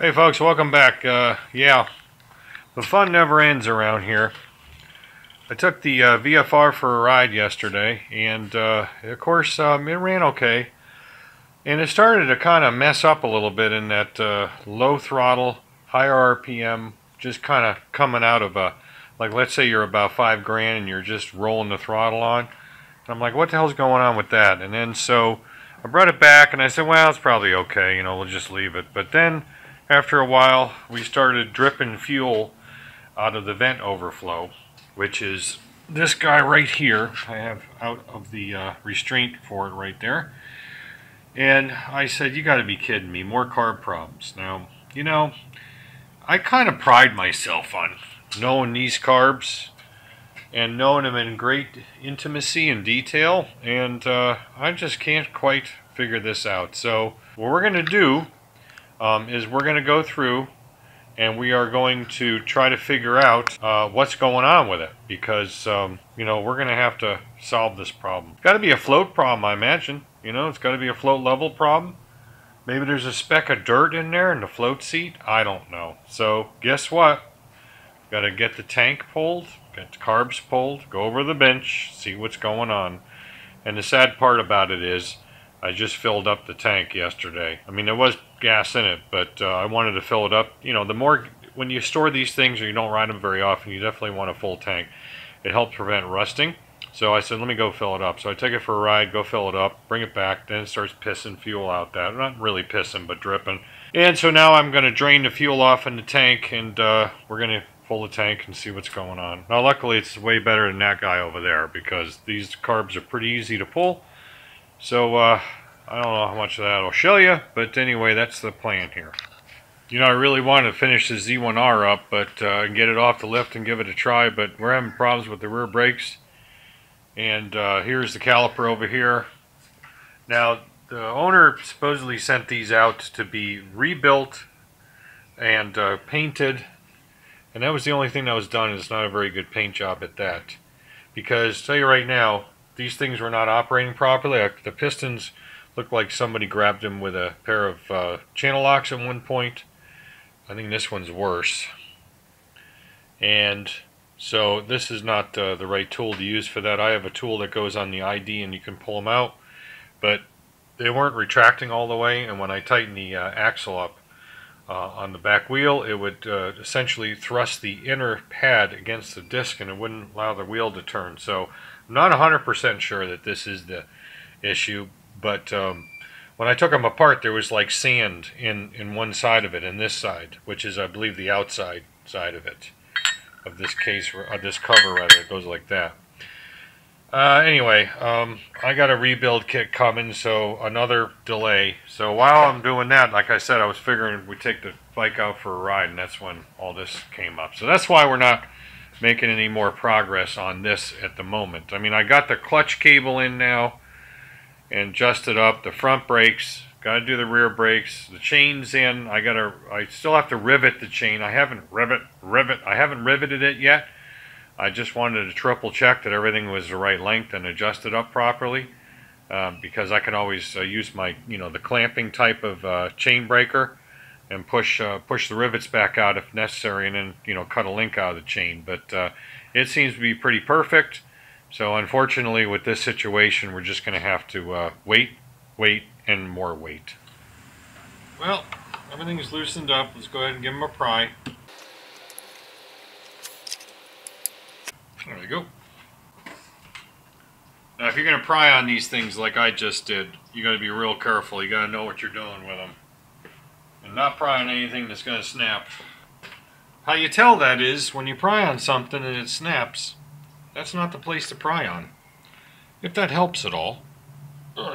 Hey folks, welcome back. Yeah, the fun never ends around here. I took the VFR for a ride yesterday, and of course it ran okay. And it started to kind of mess up a little bit in that low throttle, higher RPM, just kind of coming out of a, like let's say you're about 5 grand and you're just rolling the throttle on. And I'm like, what the hell's going on with that? And then so I brought it back and I said, well, it's probably okay, you know, we'll just leave it. But then after a while, we started dripping fuel out of the vent overflow, which is this guy right here. I have out of the restraint for it right there. And I said, you got to be kidding me, more carb problems. Now, you know, I kind of pride myself on knowing these carbs and knowing them in great intimacy and detail, and I just can't quite figure this out. So what we're going to do is we're going to go through and we are going to try to figure out what's going on with it, because you know, we're going to have to solve this problem. It's got to be a float problem, I imagine. You know, it's got to be a float level problem. Maybe there's a speck of dirt in there in the float seat. I don't know. So guess what? Got to get the tank pulled, get the carbs pulled, go over the bench, see what's going on. And the sad part about it is I just filled up the tank yesterday. I mean, there was gas in it, but I wanted to fill it up. You know, the more, when you store these things or you don't ride them very often, you definitely want a full tank. It helps prevent rusting. So I said, let me go fill it up. So I take it for a ride, go fill it up, bring it back, then it starts pissing fuel out that. Not really pissing, but dripping. And so now I'm going to drain the fuel off in the tank, and we're going to pull the tank and see what's going on. Now luckily it's way better than that guy over there, because these carbs are pretty easy to pull. So I don't know how much of that I'll show you, but anyway, that's the plan here. You know, I really wanted to finish the Z1R up, but and get it off the lift and give it a try, but we're having problems with the rear brakes. And here's the caliper over here. Now the owner supposedly sent these out to be rebuilt and painted, and that was the only thing that was done. It's not a very good paint job at that, because tell you right now, these things were not operating properly. The pistons looked like somebody grabbed them with a pair of channel locks at one point. I think this one's worse. And so this is not the right tool to use for that. I have a tool that goes on the ID and you can pull them out, but they weren't retracting all the way, and when I tightened the axle up on the back wheel, it would essentially thrust the inner pad against the disc and it wouldn't allow the wheel to turn. So I'm not 100% sure that this is the issue, but when I took them apart, there was like sand in one side of it and this side, which is, I believe, the outside side of it, of this case, or this cover rather. It goes like that. Anyway, I got a rebuild kit coming, so another delay. So while I'm doing that, like I said, I was figuring we'd take the bike out for a ride, and that's when all this came up. So that's why we're not making any more progress on this at the moment. I mean, I got the clutch cable in now and adjusted up the front brakes. Got to do the rear brakes. The chain's in. I still have to rivet the chain. I haven't riveted it yet. I just wanted to triple check that everything was the right length and adjust it up properly, because I can always use my, you know, the clamping type of chain breaker and push the rivets back out if necessary, and then, you know, cut a link out of the chain. But it seems to be pretty perfect. So unfortunately, with this situation, we're just going to have to wait, and more wait. Well, everything is loosened up. Let's go ahead and give them a pry. There we go. Now, if you're going to pry on these things like I just did, you got to be real careful. You got to know what you're doing with them, and not pry on anything that's going to snap. How you tell that is when you pry on something and it snaps. That's not the place to pry on, if that helps at all.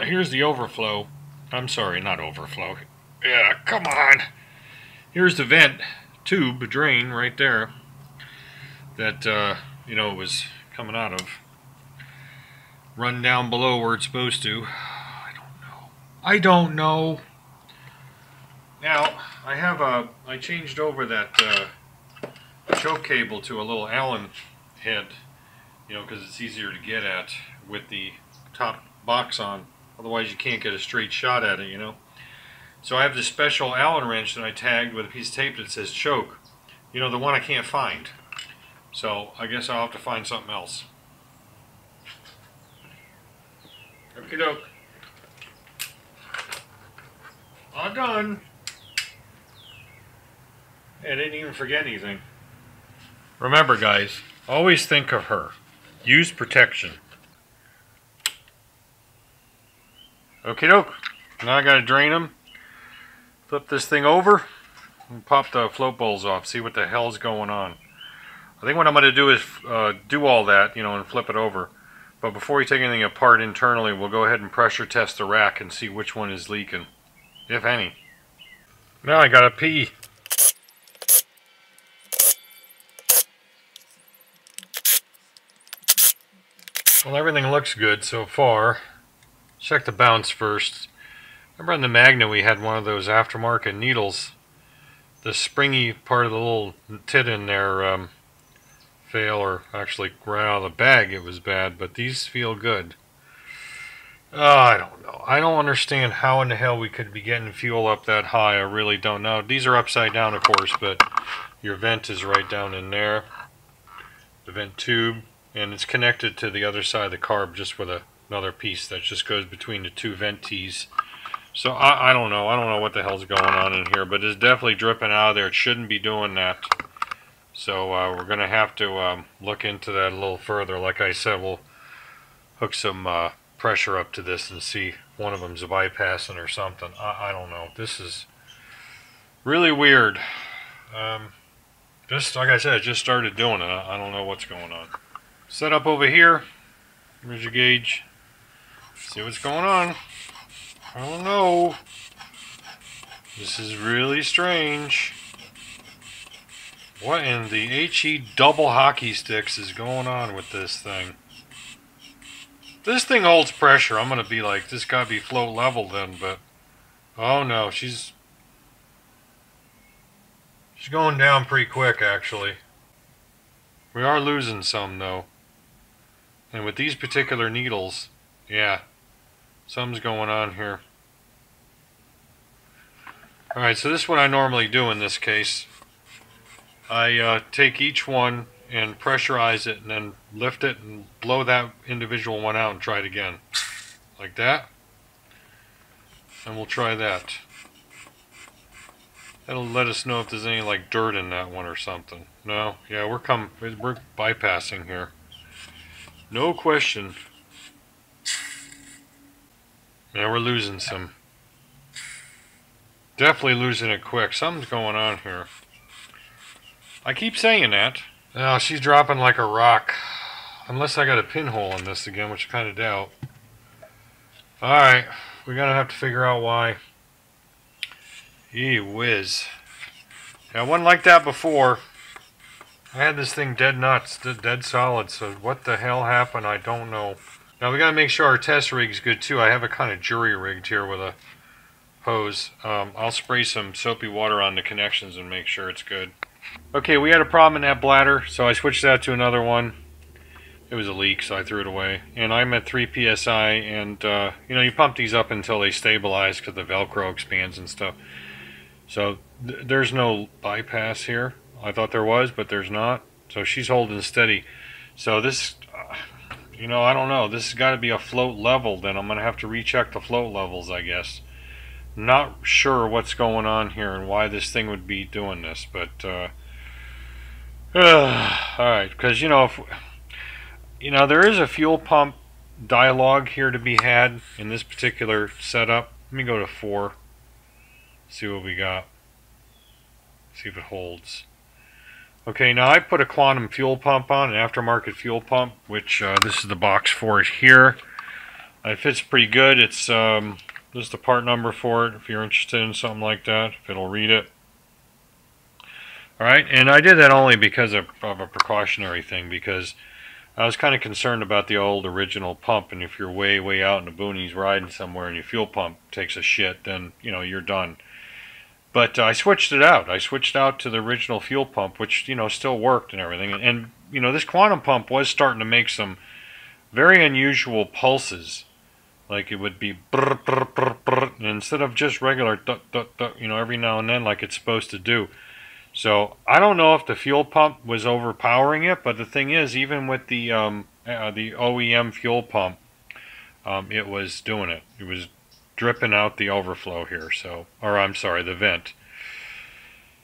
Here's the overflow. I'm sorry, not overflow. Yeah, come on. Here's the vent tube drain right there that you know, it was coming out of. Run down below where it's supposed to. I don't know. Now I changed over that choke cable to a little Allen head, you know, because it's easier to get at with the top box on. Otherwise you can't get a straight shot at it, you know. So I have this special Allen wrench that I tagged with a piece of tape that says choke. You know, the one I can't find. So I guess I'll have to find something else. Okie doke. All done. Hey, I didn't even forget anything. Remember, guys, always think of her. Use protection. Okie doke. Now I gotta drain them. Flip this thing over and pop the float bowls off. See what the hell's going on. I think what I'm gonna do is do all that, you know, and flip it over. But before we take anything apart internally, we'll go ahead and pressure test the rack and see which one is leaking, if any. Now I gotta pee. Well, everything looks good so far. Check the bounce first. Remember on the Magna we had one of those aftermarket needles. The springy part of the little tit in there fail, or actually right out of the bag it was bad, but these feel good. I don't know. I don't understand how in the hell we could be getting fuel up that high. I really don't know. These are upside down, of course, but your vent is right down in there. The vent tube. And it's connected to the other side of the carb just with another piece that just goes between the two vent tees. So I don't know. I don't know what the hell's going on in here, but it's definitely dripping out of there. It shouldn't be doing that. So we're going to have to look into that a little further. Like I said, we'll hook some pressure up to this and see one of them's bypassing or something. I don't know. This is really weird. Just like I said, I just started doing it. I don't know what's going on. Set up over here. Here's your gauge. See what's going on. I don't know. This is really strange. What in the HE double hockey sticks is going on with this thing? This thing holds pressure. I'm going to be like, this got to be float level then, but... Oh no, she's going down pretty quick actually. We are losing some though. And with these particular needles, yeah, something's going on here. Alright, so this is what I normally do in this case. I take each one and pressurize it and then lift it and blow that individual one out and try it again. Like that. And we'll try that. That'll let us know if there's any like dirt in that one or something. No, yeah, we're bypassing here. No question. Yeah, we're losing some. Definitely losing it quick. Something's going on here. I keep saying that. Oh, she's dropping like a rock. Unless I got a pinhole in this again, which I kind of doubt. Alright, we're going to have to figure out why. Gee whiz. Yeah, it wasn't like that before. I had this thing dead nuts, dead solid, so what the hell happened, I don't know. Now we gotta make sure our test rig's good too. I have it kind of jury rigged here with a hose. I'll spray some soapy water on the connections and make sure it's good. Okay, we had a problem in that bladder, so I switched that to another one. It was a leak, so I threw it away. And I'm at 3 psi, and you know, you pump these up until they stabilize because the Velcro expands and stuff. So there's no bypass here. I thought there was, but there's not. So she's holding steady. So this, you know, I don't know. This has got to be a float level. Then I'm going to have to recheck the float levels, I guess. Not sure what's going on here and why this thing would be doing this, but alright, because you know, there is a fuel pump dialogue here to be had in this particular setup. Let me go to 4. See what we got. See if it holds. Okay, now I put a quantum fuel pump on, an aftermarket fuel pump, which this is the box for it here. It fits pretty good. It's this is the part number for it if you're interested in something like that, if it'll read it. Alright, and I did that only because of a precautionary thing, because I was kind of concerned about the old original pump, and if you're way out in the boonies riding somewhere and your fuel pump takes a shit, then, you know, you're done. But I switched it out. I switched out to the original fuel pump, which, you know, still worked and everything. And you know, this quantum pump was starting to make some very unusual pulses. like it would be brr, brr, brr, brr, instead of just regular duh, duh, duh, you know, every now and then like it's supposed to do. So I don't know if the fuel pump was overpowering it, but the thing is, even with the OEM fuel pump, it was doing it. It was dripping out the overflow here. So, or I'm sorry, the vent.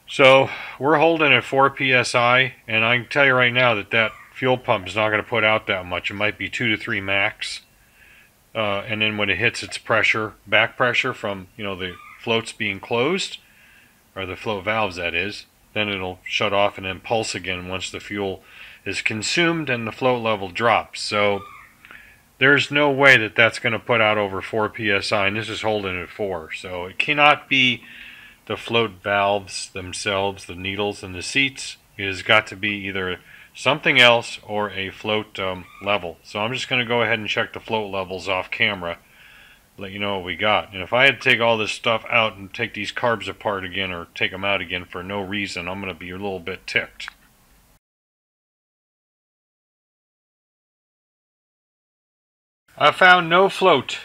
So we're holding at 4 psi, and I can tell you right now that that fuel pump is not going to put out that much. It might be 2 to 3 max. And then when it hits its pressure, back pressure from, you know, the floats being closed, or the float valves that is, then it'll shut off and then pulse again once the fuel is consumed and the float level drops. So there's no way that that's going to put out over 4 psi, and this is holding at 4. So it cannot be the float valves themselves, the needles and the seats. It has got to be either something else or a float level. So I'm just going to go ahead and check the float levels off camera, let you know what we got. And if I had to take all this stuff out and take these carbs apart again or take them out again for no reason, I'm going to be a little bit ticked. I found no float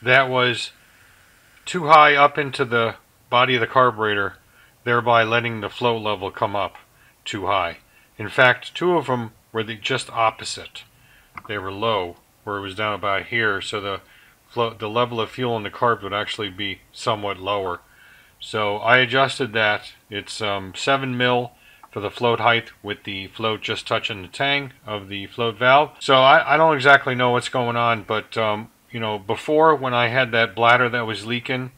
that was too high up into the body of the carburetor, thereby letting the float level come up too high. In fact, 2 of them were just opposite. They were low, where it was down about here, so the level of fuel in the carb would actually be somewhat lower. So I adjusted that. It's 7 mil for the float height, with the float just touching the tang of the float valve. So I don't exactly know what's going on, but you know, before, when I had that bladder that was leaking,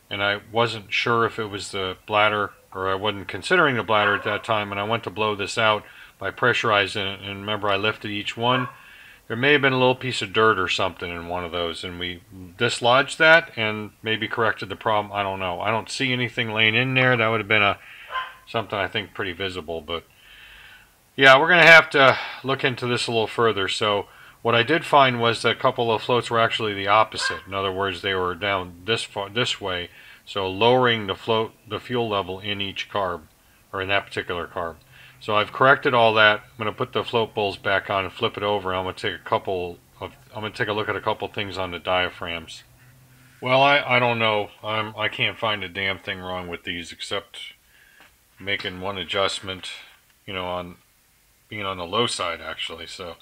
and I wasn't sure if it was the bladder, or I wasn't considering the bladder at that time, and I went to blow this out by pressurizing it, and remember I lifted each one. There may have been a little piece of dirt or something in one of those, and we dislodged that and maybe corrected the problem. I don't know. I don't see anything laying in there. That would have been something I think pretty visible, but yeah, we're going to have to look into this a little further. So what I did find was that a couple of floats were actually the opposite. In other words, they were down this way, so lowering the fuel level in each carb, or in that particular carb. So I've corrected all that. I'm going to put the float bowls back on and flip it over. I'm going to take a look at a couple things on the diaphragms. Well, I don't know. I can't find a damn thing wrong with these except making one adjustment, you know, on being on the low side actually. So,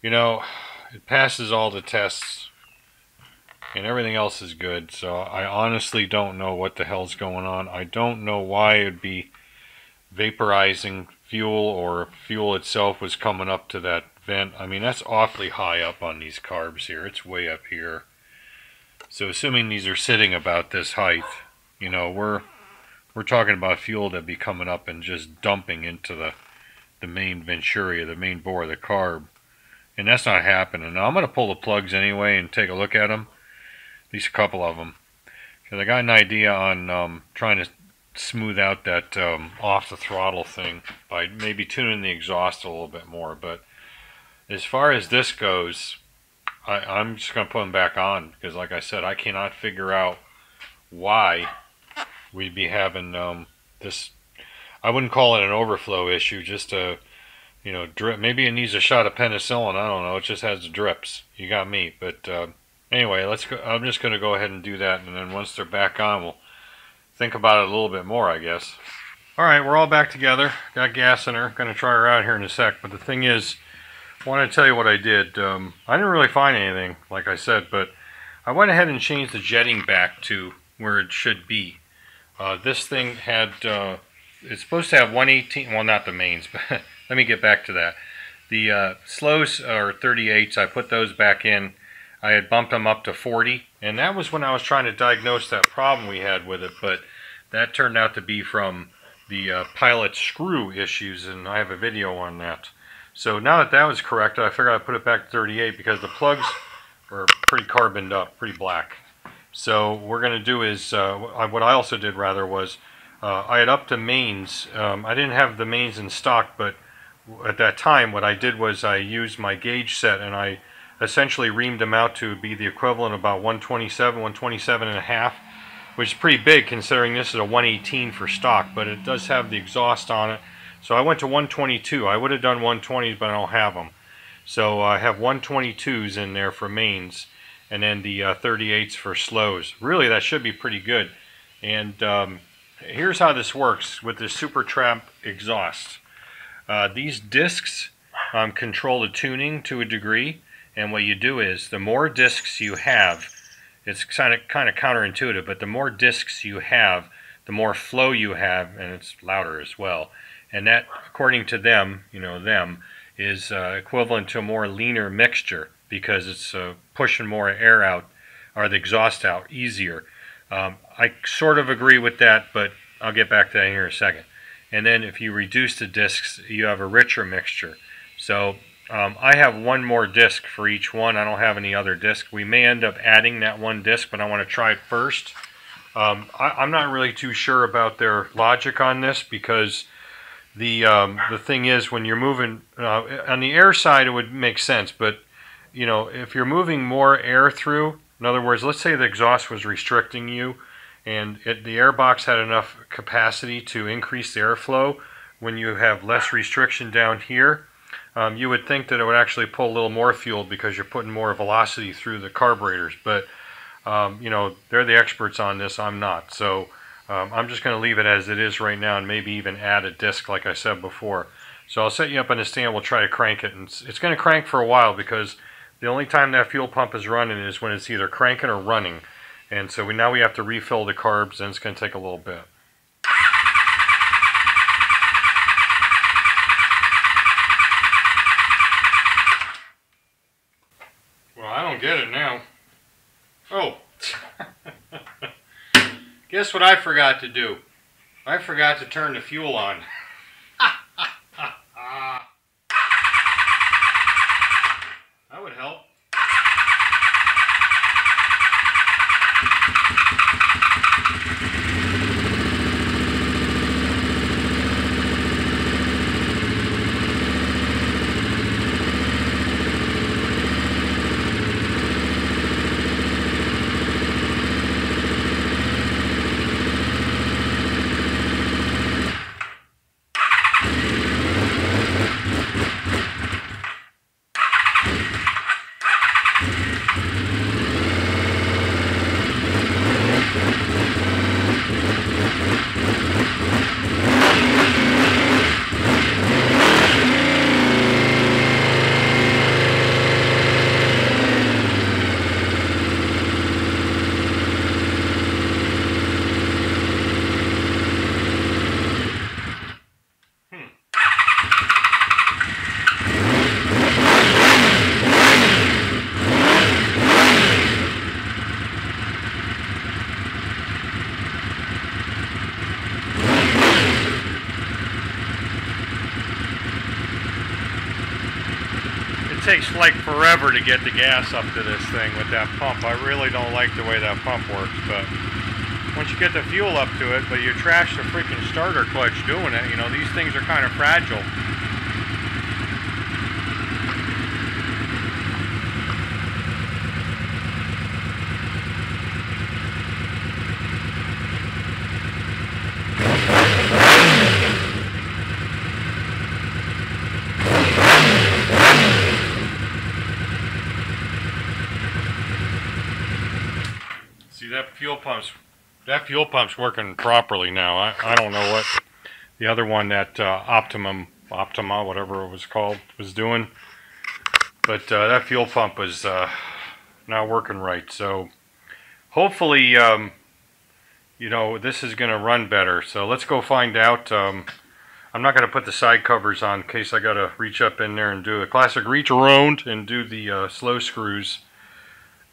you know, it passes all the tests and everything else is good. So I honestly don't know what the hell's going on. I don't know why it'd be vaporizing fuel, or fuel itself was coming up to that vent. I mean, that's awfully high up on these carbs here. It's way up here. So assuming these are sitting about this height, you know, we're talking about fuel that'd be coming up and just dumping into the main venturi, the main bore of the carb. And that's not happening. Now I'm going to pull the plugs anyway and take a look at them, at least a couple of them, because I got an idea on trying to smooth out that off the throttle thing by maybe tuning the exhaust a little bit more. But as far as this goes, I'm just going to put them back on, because like I said, I cannot figure out why we'd be having this. I wouldn't call it an overflow issue, just a, you know, drip. Maybe it needs a shot of penicillin, I don't know, it just has the drips. You got me. But anyway, let's go. I'm just going to go ahead and do that, and then once they're back on, we'll think about it a little bit more, I guess. Alright, we're all back together. Got gas in her. Going to try her out here in a sec. But the thing is, I want to tell you what I did. I didn't really find anything, like I said, but I went ahead and changed the jetting back to where it should be. This thing had, it's supposed to have 118, well, not the mains, but let me get back to that. The slows, or 38s, I put those back in. I had bumped them up to 40, and that was when I was trying to diagnose that problem we had with it, but that turned out to be from the pilot screw issues, and I have a video on that. So now that that was corrected, I figured I'd put it back to 38 because the plugs were pretty carboned up, pretty black. So what we're going to do is, what I also did rather was, I had upped the mains. I didn't have the mains in stock, but at that time what I did was I used my gauge set, and I essentially reamed them out to be the equivalent of about 127 and a half, which is pretty big considering this is a 118 for stock, but it does have the exhaust on it. So I went to 122. I would have done 120s, but I don't have them. So I have 122s in there for mains, and then the 38s for slows. Really, that should be pretty good. And here's how this works with the Super Trap exhaust. These discs control the tuning to a degree, and what you do is the more discs you have, it's kind of counterintuitive, but the more discs you have, the more flow you have, and it's louder as well. And that, according to them, is equivalent to a more leaner mixture because it's pushing more air out, or the exhaust out, easier. I sort of agree with that, but I'll get back to that here in a second. And then if you reduce the discs, you have a richer mixture. So I have one more disc for each one. I don't have any other disc. We may end up adding that one disc, but I want to try it first. I'm not really too sure about their logic on this because the thing is, when you're moving on the air side, it would make sense. But if you're moving more air through, in other words, let's say the exhaust was restricting you, and the air box had enough capacity to increase the airflow. When you have less restriction down here, you would think that it would actually pull a little more fuel because you're putting more velocity through the carburetors. But they're the experts on this. I'm not. So I'm just going to leave it as it is right now, and maybe even add a disc like I said before. So I'll set you up on the stand. We'll try to crank it, and it's going to crank for a while because the only time that fuel pump is running is when it's either cranking or running. And so now we have to refill the carbs, and it's going to take a little bit. Well, I don't get it now. Oh. Guess what I forgot to do? I forgot to turn the fuel on. That would help. It takes like forever to get the gas up to this thing with that pump. I really don't like the way that pump works, but once you get the fuel up to it, but you trash the freaking starter clutch doing it, these things are kind of fragile. See, that fuel pump's working properly now. I don't know what the other one, that Optima, whatever it was called, was doing, but that fuel pump was not working right. So hopefully, this is going to run better. So let's go find out. I'm not going to put the side covers on in case I got to reach up in there and do a classic reach around and do the slow screws.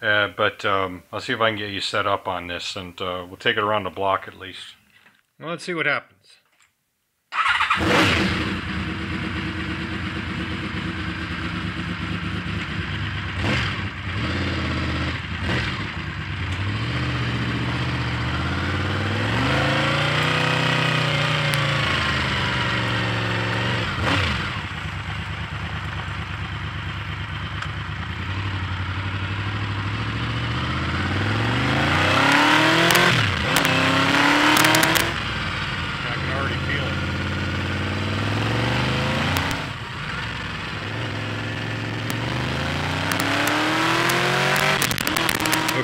But I'll see if I can get you set up on this, and we'll take it around the block at least. Well, let's see what happens.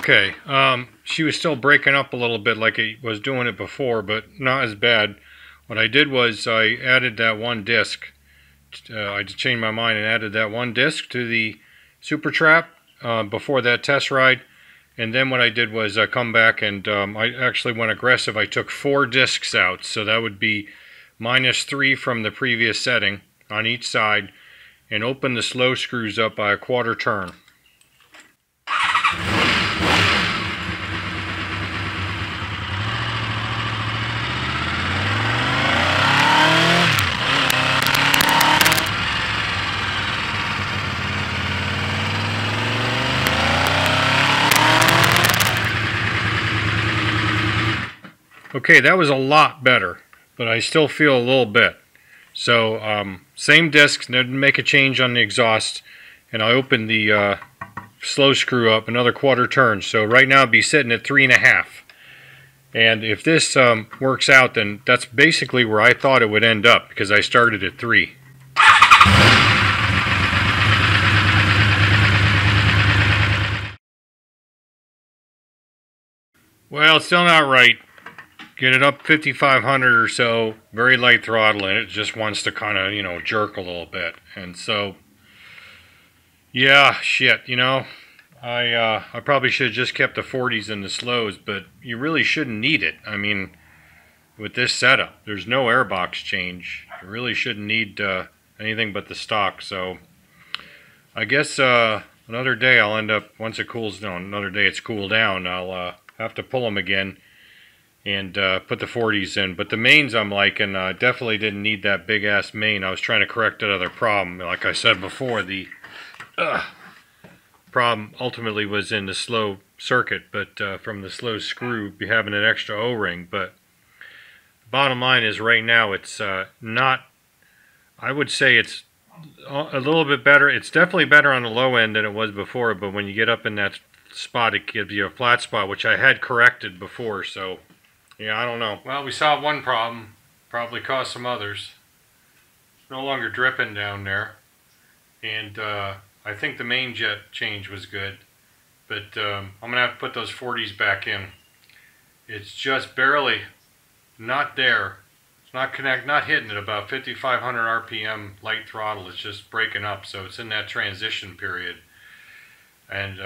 Okay, she was still breaking up a little bit like it was doing it before, but not as bad. What I did was I added that one disc. I just changed my mind and added that one disc to the Super Trap before that test ride. And then what I did was come back and I actually went aggressive. I took 4 discs out, so that would be -3 from the previous setting on each side, and opened the slow screws up by a 1/4 turn. Okay, that was a lot better, but I still feel a little bit. So, same disc, didn't make a change on the exhaust, and I opened the slow screw up another 1/4 turn. So right now I'd be sitting at 3.5. And if this works out, then that's basically where I thought it would end up, because I started at 3. Well, it's still not right. Get it up 5,500 or so, very light throttle, and it just wants to kind of, you know, jerk a little bit. And so, yeah, shit, you know, I probably should have just kept the 40s and the slows, but you really shouldn't need it. I mean, with this setup, there's no airbox change. You really shouldn't need anything but the stock. So, I guess another day I'll end up, once it cools down, another day it's cooled down, I'll have to pull them again and put the 40s in. But the mains I'm liking, definitely didn't need that big ass main. I was trying to correct that other problem. Like I said before, the problem ultimately was in the slow circuit, but from the slow screw, be having an extra O-ring. But the bottom line is right now it's not, I would say it's a little bit better. It's definitely better on the low end than it was before, but when you get up in that spot, it gives you a flat spot, which I had corrected before. So yeah, I don't know. Well, we solved one problem, probably caused some others. It's no longer dripping down there, and I think the main jet change was good, but I'm gonna have to put those 40s back in. It's just barely not there. It's not hitting at about 5,500 RPM light throttle. It's just breaking up, so it's in that transition period. And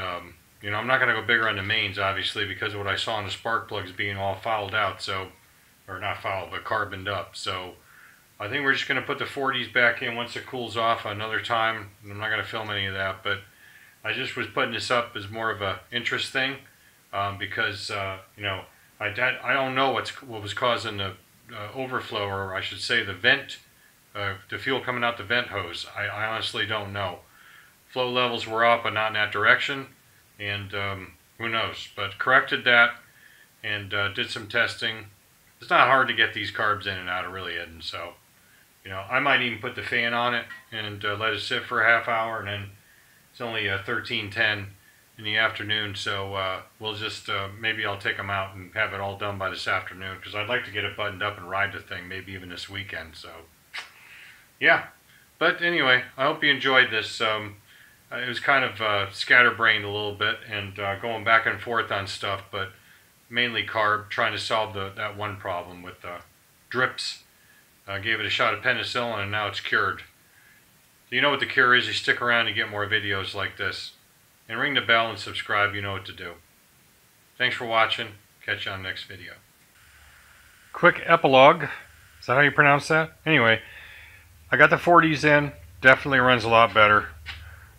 you know, I'm not going to go bigger on the mains, obviously, because of what I saw in the spark plugs being all fouled out, so, or not fouled, but carboned up. So I think we're just going to put the 40s back in once it cools off another time. I'm not going to film any of that, but I just was putting this up as more of a interest thing, because you know, I don't know what was causing the overflow, or I should say the vent, the fuel coming out the vent hose. I honestly don't know. Flow levels were up, but not in that direction. And who knows, but corrected that and did some testing. It's not hard to get these carbs in and out, it really isn't. So, you know, I might even put the fan on it and let it sit for a half hour, and then it's only 13:10 in the afternoon, so we'll just, maybe I'll take them out and have it all done by this afternoon, because I'd like to get it buttoned up and ride the thing, maybe even this weekend. So, yeah. But anyway, I hope you enjoyed this. It was kind of scatterbrained a little bit and going back and forth on stuff, but mainly carb, trying to solve that one problem with drips. Gave it a shot of penicillin and now it's cured. So you know what the cure is. You stick around and get more videos like this. And ring the bell and subscribe, you know what to do. Thanks for watching. Catch you on the next video. Quick epilogue. Is that how you pronounce that? Anyway, I got the 40s in. Definitely runs a lot better.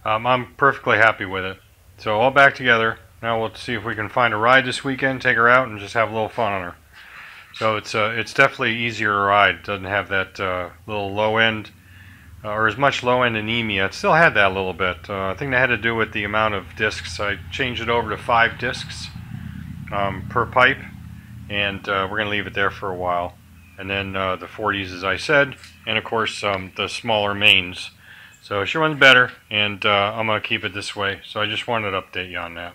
I'm perfectly happy with it. So all back together. Now we'll see if we can find a ride this weekend, take her out, and just have a little fun on her. So it's definitely easier to ride. It doesn't have that little low end, or as much low end anemia. It still had that a little bit. I think that had to do with the amount of discs. I changed it over to 5 discs per pipe, and we're going to leave it there for a while. And then the 40s, as I said, and of course the smaller mains. So it sure runs better, and I'm going to keep it this way. So I just wanted to update you on that.